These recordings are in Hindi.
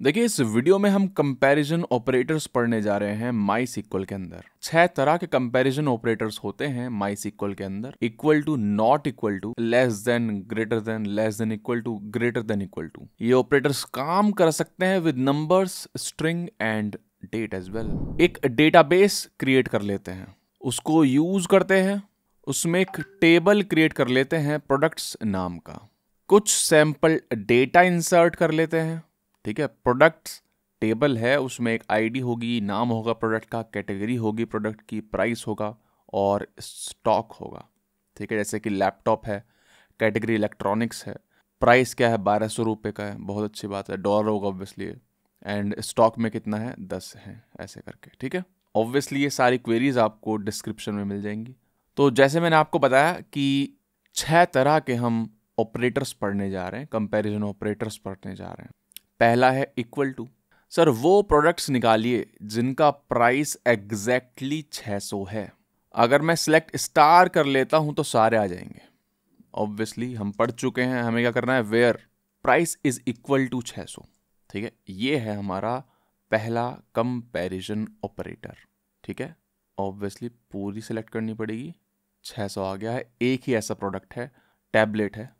देखिए, इस वीडियो में हम कंपैरिजन ऑपरेटर्स पढ़ने जा रहे हैं माइस्क्ल के अंदर। 6 तरह के कंपैरिजन ऑपरेटर्स होते हैं माइस्क्ल के अंदर। Equal to, not equal to, less than, greater than, less than equal to, greater than equal to. ये ऑपरेटर्स काम कर सकते हैं with numbers, string and date as well. एक डेटाबेस क्रिएट कर लेते हैं, उसको यूज करते हैं, उसमें एक टेबल क्रिएट कर लेते हैं प्रोडक्ट्स नाम का, कुछ सैंपल डेटा इंसर्ट कर लेते हैं। ठीक है, प्रोडक्ट्स टेबल है, उसमें एक आईडी होगी, नाम होगा प्रोडक्ट का, कैटेगरी होगी प्रोडक्ट की, प्राइस होगा और स्टॉक होगा। ठीक है, जैसे कि लैपटॉप है, कैटेगरी इलेक्ट्रॉनिक्स है, प्राइस क्या है, 1200 रुपये का है, बहुत अच्छी बात है, डॉलर होगा ऑब्वियसली, एंड स्टॉक में कितना है, 10 है, ऐसे करके। ठीक है, ऑब्वियसली ये सारी क्वेरीज आपको डिस्क्रिप्शन में मिल जाएंगी। तो जैसे मैंने आपको बताया कि 6 तरह के हम ऑपरेटर्स पढ़ने जा रहे हैं, कंपैरिजन ऑपरेटर्स पढ़ने जा रहे हैं। पहला है इक्वल टू। सर, वो प्रोडक्ट्स निकालिए जिनका प्राइस एग्जैक्टली 600 है। अगर मैं सिलेक्ट स्टार कर लेता हूं तो सारे आ जाएंगे। ऑब्वियसली हम पढ़ चुके हैं, हमें क्या करना है, where price is equal to 600। ठीक है, ये है हमारा पहला कंपैरिजन ऑपरेटर। ठीक है, ऑब्वियसली पूरी सिलेक्ट करनी पड़ेगी। 600 आ गया है, एक ही ऐसा प्रोडक्ट है, टैबलेट है।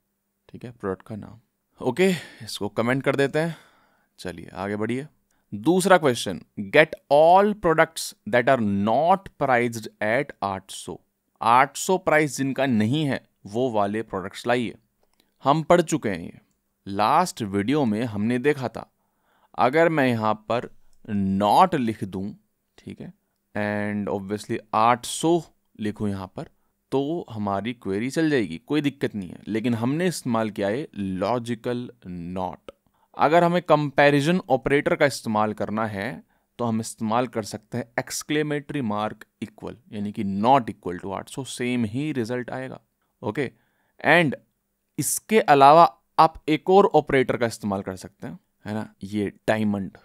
ठीक है, प्रोडक्ट का नाम। ओके, इसको कमेंट कर देते हैं। चलिए आगे बढ़िए। दूसरा question, get all products that are not priced at 800। 800 प्राइस जिनका नहीं है वो वाले प्रोडक्ट्स लाइए। हम पढ़ चुके हैं ये, लास्ट वीडियो में हमने देखा था। अगर मैं यहां पर नॉट लिख दूं, ठीक है, एंड ऑब्वियसली 800 लिखूं यहां पर, तो हमारी क्वेरी चल जाएगी, कोई दिक्कत नहीं है। लेकिन हमने इस्तेमाल किया है लॉजिकल नॉट। अगर हमें कंपैरिजन ऑपरेटर का इस्तेमाल करना है तो हम इस्तेमाल कर सकते हैं एक्सक्लेमेटरी मार्क इक्वल, यानी कि नॉट इक्वल टू 800, सेम ही रिजल्ट आएगा। ओके, एंड इसके अलावा आप एक और ऑपरेटर का इस्तेमाल कर सकते हैं, है ना, ये डायमंड।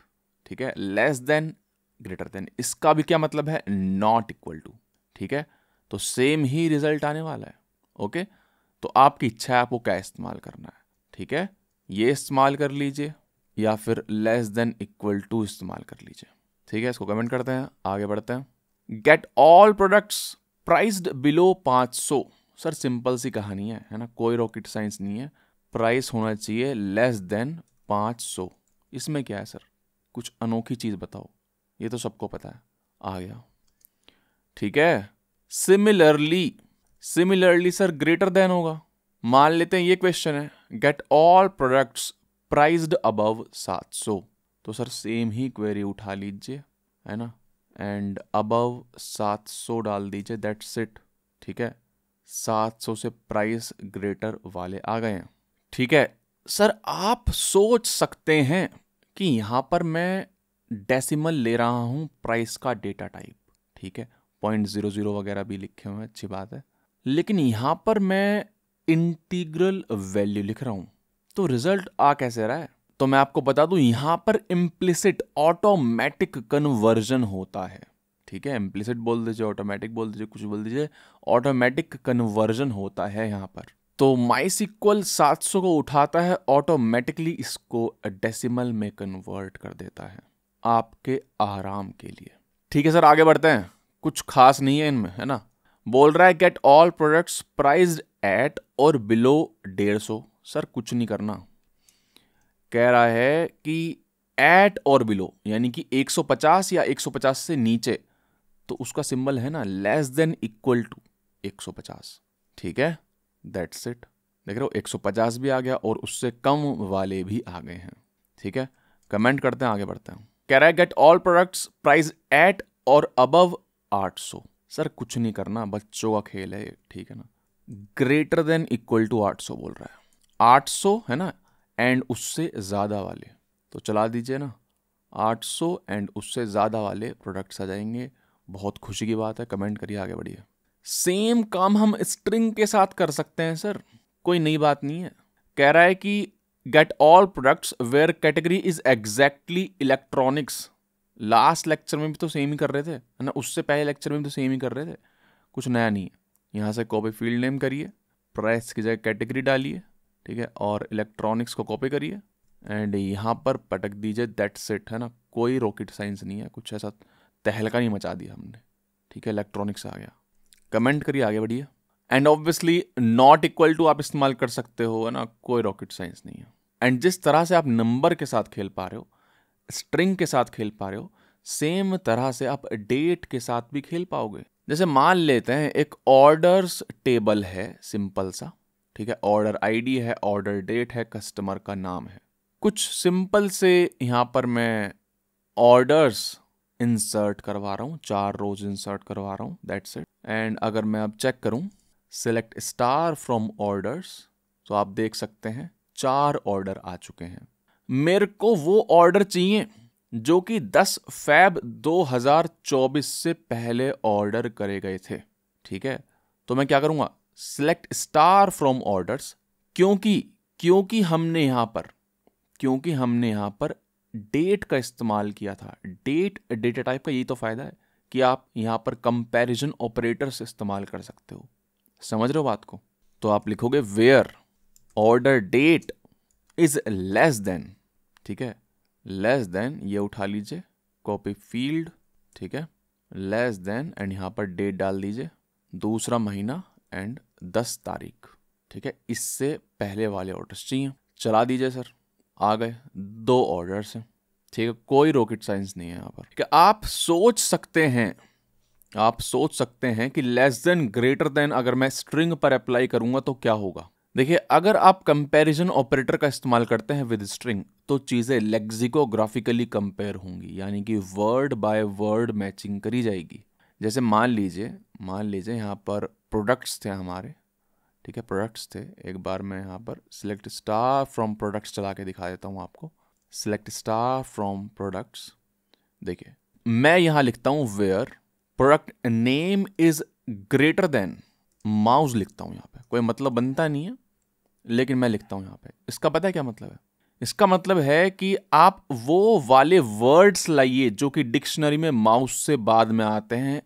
ठीक है, लेस देन, ग्रेटर देन, इसका भी क्या मतलब है, नॉट इक्वल टू। ठीक है, तो सेम ही रिजल्ट आने वाला है। ओके, तो आपकी इच्छा है आपको क्या इस्तेमाल करना है। ठीक है, ये इस्तेमाल कर लीजिए या फिर लेस देन इक्वल टू इस्तेमाल कर लीजिए। ठीक है, इसको कमेंट करते हैं, आगे बढ़ते हैं। Get all products priced below 500। Sir, simple सी कहानी है ना, कोई रॉकेट साइंस नहीं है। प्राइस होना चाहिए लेस देन 500। इसमें क्या है सर, कुछ अनोखी चीज बताओ, ये तो सबको पता है। आ गया। ठीक है, similarly, similarly sir greater than होगा। मान लेते हैं ये क्वेश्चन है, get all products prized above 700। तो सर सेम ही क्वेरी उठा लीजिए, है ना, एंड अबव 700 डाल दीजिए, दैट्स इट। ठीक है, 700 से प्राइस ग्रेटर वाले आ गए हैं। ठीक है सर, आप सोच सकते हैं कि यहां पर मैं डेसिमल ले रहा हूं प्राइस का डेटा टाइप। ठीक है, 0.00 वगैरह भी लिखे हुए हैं, अच्छी बात है। लेकिन यहां पर मैं इंटीग्रल वैल्यू लिख रहा हूं, तो रिजल्ट आ कैसे रहा है, तो मैं आपको बता दूं, यहां पर इम्प्लिसिट ऑटोमेटिक कन्वर्जन होता है। ठीक है, इम्प्लिसिट बोल दीजिए, ऑटोमेटिक बोल दीजिए, कुछ बोल दीजिए, ऑटोमेटिक कन्वर्जन होता है यहां पर। तो माइस्क्ल 700 को उठाता है, ऑटोमेटिकली इसको डेसिमल में कन्वर्ट कर देता है आपके आराम के लिए। ठीक है सर, आगे बढ़ते हैं। कुछ खास नहीं है इनमें, है ना। बोल रहा है get all products priced at और बिलो 150। सर कुछ नहीं करना, कह रहा है कि एट और बिलो, यानी कि 150 या 150 से नीचे, तो उसका सिंबल है ना लेस देन इक्वल टू 150। ठीक है, दैट्स इट। देख रहे हो, 150 भी आ गया और उससे कम वाले भी आ गए हैं। ठीक है, कमेंट करते हैं, आगे बढ़ते हैं। कह रहा है get all products price at और अबव 800। सर कुछ नहीं करना, बच्चों का खेल है, ठीक है ना। ग्रेटर देन इक्वल टू 800 बोल रहा है, 800 है ना, एंड उससे ज्यादा वाले, तो चला दीजिए ना, 800 एंड उससे ज्यादा वाले प्रोडक्ट्स आ जाएंगे। बहुत खुशी की बात है, कमेंट करिए, आगे बढ़िए। सेम काम हम स्ट्रिंग के साथ कर सकते हैं सर, कोई नई बात नहीं है। कह रहा है कि get all products where category is exactly electronics. Last lecture में भी तो सेम ही कर रहे थे, है ना, उससे पहले लेक्चर में भी तो सेम ही कर रहे थे, कुछ नया नहीं है। यहाँ से कॉपी फील्ड नेम करिए, प्राइस की जगह कैटेगरी डालिए, ठीक है, और इलेक्ट्रॉनिक्स को कॉपी करिए, एंड यहाँ पर पटक दीजिए, दैट्स इट, है ना। कोई रॉकेट साइंस नहीं है, कुछ ऐसा तहलका नहीं मचा दिया हमने, ठीक है। इलेक्ट्रॉनिक्स आ गया, कमेंट करिए, आगे बढ़िए। And obviously not equal to आप इस्तेमाल कर सकते हो, है ना, कोई रॉकेट साइंस नहीं है। एंड जिस तरह से आप नंबर के साथ खेल पा रहे हो, स्ट्रिंग के साथ खेल पा रहे हो, सेम तरह से आप डेट के साथ भी खेल पाओगे। जैसे मान लेते हैं एक ऑर्डर्स टेबल है, सिंपल सा, ठीक है। ऑर्डर आईडी है, ऑर्डर डेट है, कस्टमर का नाम है। कुछ सिंपल से यहाँ पर मैं ऑर्डर्स इंसर्ट करवा रहा हूँ, 4 रोज इंसर्ट करवा रहा हूँ, दैट्स इट। एंड अगर मैं अब चेक करूँ सिलेक्ट स्टार फ्रॉम ऑर्डर्स, तो आप देख सकते हैं 4 ऑर्डर आ चुके हैं। मेरे को वो ऑर्डर चाहिए जो कि 10 फ़रवरी 2024 से पहले ऑर्डर करे गए थे, ठीक है। तो मैं क्या करूँगा, सिलेक्ट स्टार फ्रॉम ऑर्डर्स, क्योंकि हमने यहाँ पर डेट का इस्तेमाल किया था। डेट डेटा टाइप का यही तो फायदा है कि आप यहाँ पर कंपैरिजन ऑपरेटर्स इस्तेमाल कर सकते हो। समझ रहे हो बात को? तो आप लिखोगे where order date is less than, ठीक है, लेस देन, ये उठा लीजिए, कॉपी फील्ड, ठीक है, लेस देन, एंड यहाँ पर डेट डाल दीजिए, दूसरा महीना एंड 10 तारीख, ठीक है। इससे पहले वाले ऑर्डर्स चाहिए, चला दीजिए सर, आ गए 2 ऑर्डर्स हैं, ठीक है। कोई रॉकेट साइंस नहीं है यहाँ पर, ठीक है। आप सोच सकते हैं कि लेस देन ग्रेटर देन अगर मैं स्ट्रिंग पर अप्लाई करूंगा तो क्या होगा। देखिए, अगर आप कंपैरिजन ऑपरेटर का इस्तेमाल करते हैं विद स्ट्रिंग तो चीजें लेक्सिकोग्राफिकली कंपेयर होंगी, यानी कि वर्ड बाय वर्ड मैचिंग करी जाएगी। जैसे मान लीजिए यहाँ पर प्रोडक्ट्स थे हमारे, ठीक है, प्रोडक्ट्स थे। एक बार मैं यहाँ पर सिलेक्ट स्टार फ्रॉम प्रोडक्ट्स चला के दिखा देता हूँ आपको। सिलेक्ट स्टार फ्रॉम प्रोडक्ट्स, देखिए मैं यहाँ लिखता हूँ where product name is greater than mouse, लिखता हूँ यहाँ पे, कोई मतलब बनता नहीं है लेकिन मैं लिखता हूँ यहाँ पे। इसका पता है क्या मतलब है? इसका मतलब है कि आप वो वाले वर्ड्स लाइए जो कि डिक्शनरी में माउस से बाद में आते हैं,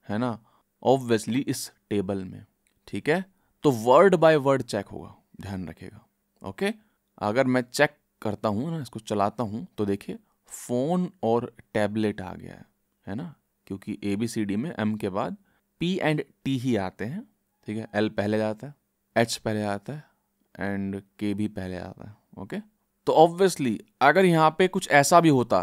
है ना, ऑब्वियसली इस टेबल में, ठीक है। तो वर्ड बाय वर्ड चेक होगा, ध्यान रखिएगा, ओके। अगर मैं चेक करता हूँ ना, इसको चलाता हूँ, तो देखिए फोन और टैबलेट आ गया है ना, क्योंकि ABCD में M के बाद P एंड T ही आते हैं, ठीक है। L पहले आता है, H पहले आता है एंड K भी पहले आता है, ओके। तो ऑब्वियसली अगर यहाँ पे कुछ ऐसा भी होता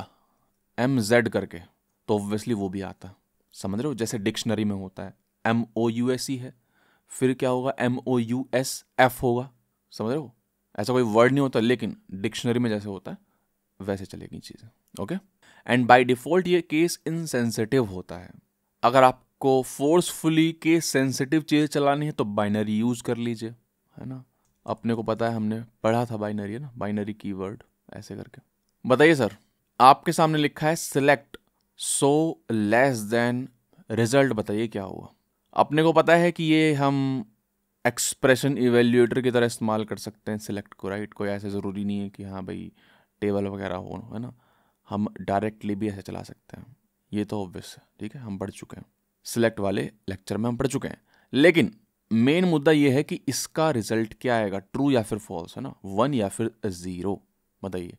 MZ करके तो ऑब्वियसली वो भी आता, समझ रहे हो? जैसे डिक्शनरी में होता है MOUSE है, फिर क्या होगा MOUSF होगा, समझ रहे हो? ऐसा कोई वर्ड नहीं होता, लेकिन डिक्शनरी में जैसे होता है वैसे चलेगी चीज़ें, ओके। एंड बाय डिफ़ॉल्ट ये केस इनसेंसिटिव होता है। अगर आपको फोर्सफुली केस सेंसिटिव चीज़ चलानी है तो बाइनरी यूज़ कर लीजिए, है ना। अपने को पता है, हमने पढ़ा था बाइनरी, है ना, बाइनरी कीवर्ड ऐसे करके। बताइए सर, आपके सामने लिखा है select so less than result, बताइए क्या हुआ। अपने को पता है कि ये हम एक्सप्रेशन इवेल्यूएटर की तरह इस्तेमाल कर सकते हैं सिलेक्ट को, राइट। कोई ऐसे ज़रूरी नहीं है कि हाँ भाई टेबल वगैरह हो, है ना, हम डायरेक्टली भी ऐसे चला सकते हैं। ये तो ऑब्वियस है, ठीक है, हम पढ़ चुके हैं, सिलेक्ट वाले लेक्चर में हम पढ़ चुके हैं। लेकिन मेन मुद्दा ये है कि इसका रिजल्ट क्या आएगा, ट्रू या फिर फॉल्स, है ना, 1 या फिर 0। बताइए,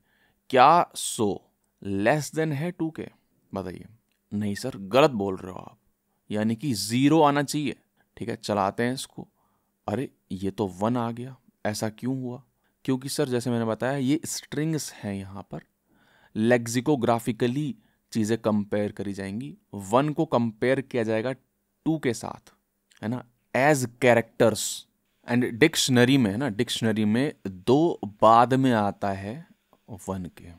क्या 100 लेस देन है 2 के? बताइए। नहीं सर, गलत बोल रहे हो आप, यानी कि 0 आना चाहिए, ठीक है। चलाते हैं इसको, अरे ये तो 1 आ गया, ऐसा क्यों हुआ? क्योंकि सर जैसे मैंने बताया ये स्ट्रिंग्स हैं, यहाँ पर लेक्सिकोग्राफिकली चीज़ें कंपेयर करी जाएंगी। 1 को कंपेयर किया जाएगा 2 के साथ, है ना, एज कैरेक्टर्स। एंड डिक्शनरी में, है ना, डिक्शनरी में 2 बाद में आता है 1 के,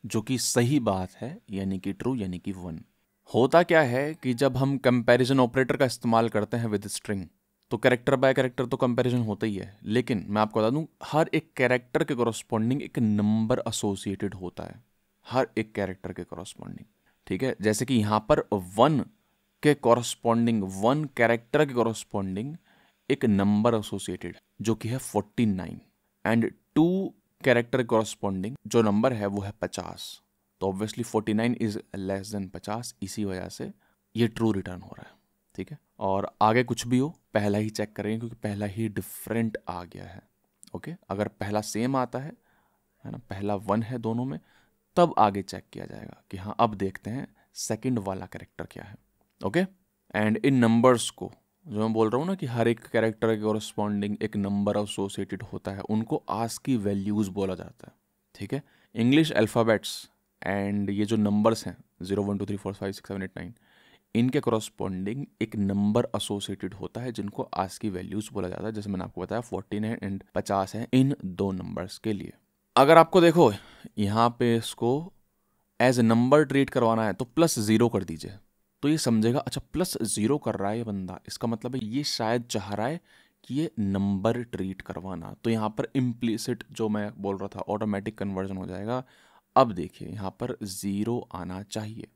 जो कि सही बात है, यानी कि ट्रू, यानी कि 1। होता क्या है कि जब हम कंपैरिजन ऑपरेटर का इस्तेमाल करते हैं विद स्ट्रिंग तो कैरेक्टर बाय कैरेक्टर तो कंपैरिजन होता ही है, लेकिन मैं आपको बता दूं हर एक कैरेक्टर के कॉरस्पॉन्डिंग एक नंबर एसोसिएटेड होता है, हर एक कैरेक्टर के कॉरस्पॉन्डिंग, ठीक है। जैसे कि यहाँ पर 1 के कॉरस्पॉन्डिंग, 1 कैरेक्टर के कॉरस्पॉन्डिंग एक नंबर एसोसिएटेड जो कि है 49, एंड 2 कैरेक्टर कॉरस्पॉन्डिंग जो नंबर है वो है 50। तो ऑब्वियसली 49 इज लेस देन 50, इसी वजह से ये ट्रू रिटर्न हो रहा है, ठीक है। और आगे कुछ भी हो पहला ही चेक करेंगे, क्योंकि पहला ही डिफरेंट आ गया है, ओके। अगर पहला सेम आता है है ना, पहला 1 है दोनों में, तब आगे चेक किया जाएगा कि हाँ अब देखते हैं सेकंड वाला कैरेक्टर क्या है। ओके, एंड इन नंबर्स को जो मैं बोल रहा हूँ ना कि हर एक कैरेक्टर के कॉरस्पॉन्डिंग एक नंबर एसोसिएटेड होता है, उनको आस्की वैल्यूज बोला जाता है। ठीक है, इंग्लिश अल्फ़ाबेट्स एंड ये जो नंबर्स हैं 0 1 2 3 4 5 6 7 8 9, इनके कॉरस्पॉन्डिंग एक नंबर एसोसिएटेड होता है जिनको आस्की वैल्यूज बोला जाता है। जैसे मैंने आपको बताया 14 है एंड 50 है इन दो नंबर्स के लिए। अगर आपको देखो यहाँ पे इसको एज ए नंबर ट्रीट करवाना है तो +0 कर दीजिए, तो ये समझेगा अच्छा +0 कर रहा है ये बंदा, इसका मतलब है ये शायद चाह रहा है कि ये नंबर ट्रीट करवाना। तो यहाँ पर इम्प्लिसिट जो मैं बोल रहा था ऑटोमेटिक कन्वर्जन हो जाएगा। अब देखिए यहाँ पर 0 आना चाहिए,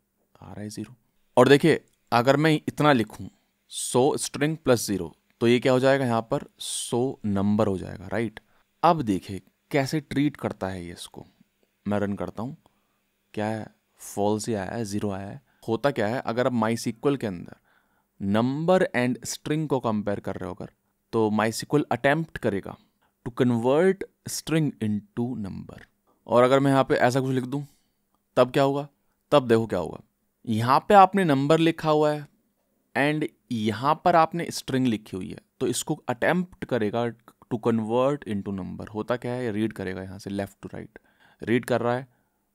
आ रहा है 0। और देखिए अगर मैं इतना लिखूं 100 स्ट्रिंग +0 तो ये क्या हो जाएगा, यहाँ पर 100 नंबर हो जाएगा, राइट। अब देखिए कैसे ट्रीट करता है ये इसको, मैं रन करता हूँ, क्या है, फॉल्स ही आया है, 0 आया है। होता क्या है, अगर आप MySQL के अंदर नंबर एंड स्ट्रिंग को कंपेयर कर रहे हो अगर, तो MySQL अटेम्प्ट करेगा to convert string into number. और अगर मैं यहाँ पे ऐसा कुछ लिख दूँ तब क्या होगा, तब देखो क्या होगा, यहाँ पे आपने नंबर लिखा हुआ है एंड यहाँ पर आपने स्ट्रिंग लिखी हुई है, तो इसको अटेम्प्ट करेगा टू कन्वर्ट इनटू नंबर। होता क्या है, रीड करेगा यहाँ से लेफ्ट टू राइट, रीड कर रहा है,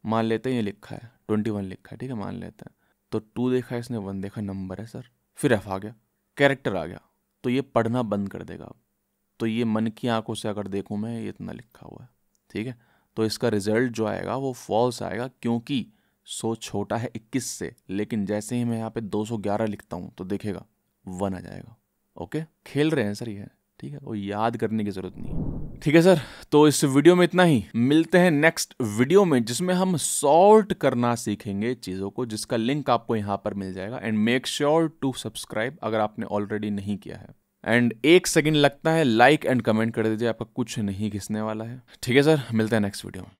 मान लेते हैं ये लिखा है 21 लिखा है, ठीक है, मान लेते हैं, तो 2 देखा इसने, 1 देखा, नंबर है सर, फिर F आ गया, कैरेक्टर आ गया, तो ये पढ़ना बंद कर देगा अब। तो ये मन की आंखों से अगर देखूँ मैं, ये इतना लिखा हुआ है, ठीक है, तो इसका रिजल्ट जो आएगा वो फॉल्स आएगा, क्योंकि 100 छोटा है 21 से, लेकिन जैसे ही मैं यहाँ पे 211 लिखता हूँ तो देखेगा 1 आ जाएगा। ओके, खेल रहे हैं सर ये, ठीक है, वो याद करने की जरूरत नहीं है। ठीक है सर, तो इस वीडियो में इतना ही, मिलते हैं नेक्स्ट वीडियो में जिसमें हम सॉर्ट करना सीखेंगे चीज़ों को, जिसका लिंक आपको यहाँ पर मिल जाएगा। And make sure to subscribe अगर आपने ऑलरेडी नहीं किया है, एंड 1 सेकंड लगता है, लाइक एंड कमेंट कर दीजिए, आपका कुछ नहीं घिसने वाला है। ठीक है सर, मिलते हैं नेक्स्ट वीडियो में।